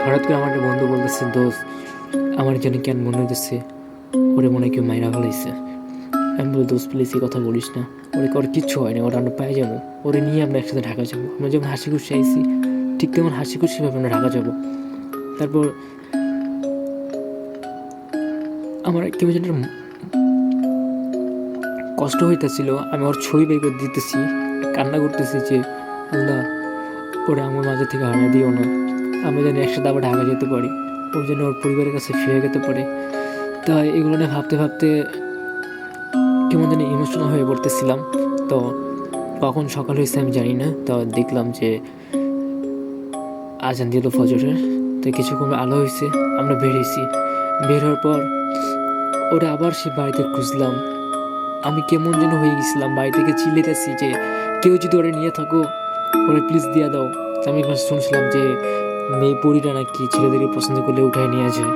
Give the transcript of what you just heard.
হঠাৎ করে আমার একটা বন্ধু বলতেছে, দোস্ত আমার যেন কেন মনে হইতেছে ওরে মনে হয় কেউ মাইরা ফেলাইছে। আমি বলি, দোস্ত প্লিজ এই কথা বলিস না, ওরে ওর কিচ্ছু হয় না, ওরা আমরা পায়ে যাবো, ওরে নিয়ে আমরা একসাথে ঢাকা যাবো। আমরা যেমন হাসি খুশি আইসি ঠিক তেমন হাসি খুশিভাবে আমরা ঢাকা যাবো। তারপর আমার কেউ যেন কষ্ট হইতেছিল, আমি ওর ছবি বের করে দিতেছি, কান্না করতেছি যে আল্লাহ ওরা আমার মাঝে থেকে হারিয়ে দিও না, আমরা যেন একসাথে আবার ঢাকা যেতে পারি, ওর জন্য ওর পরিবারের কাছে ফিরে যেতে পারি। তাই এগুলো নিয়ে ভাবতে ভাবতে কেমন যেন ইমোশনাল হয়ে পড়তেছিলাম। তো কখন সকাল হয়েছে আমি জানি না, তো দেখলাম যে আজান দিল ফজরের, তো কিছুক্ষণ আলো হয়েছে, আমরা বেরিয়েছি। বের হওয়ার পর ওরা আবার সে বাড়িতে খুঁজলাম, আমি কেমন যেন হয়ে গেছিলাম, বাড়ি থেকে চিল্লাইতেছি যে কেউ যদি ওরা নিয়ে থাকো ওরা প্লিজ দিয়ে দাও। আমি শুনছিলাম যে মেয়ে পরীরা নাকি ছেলেদেরকে পছন্দ করলে উঠায় নিয়ে যায়।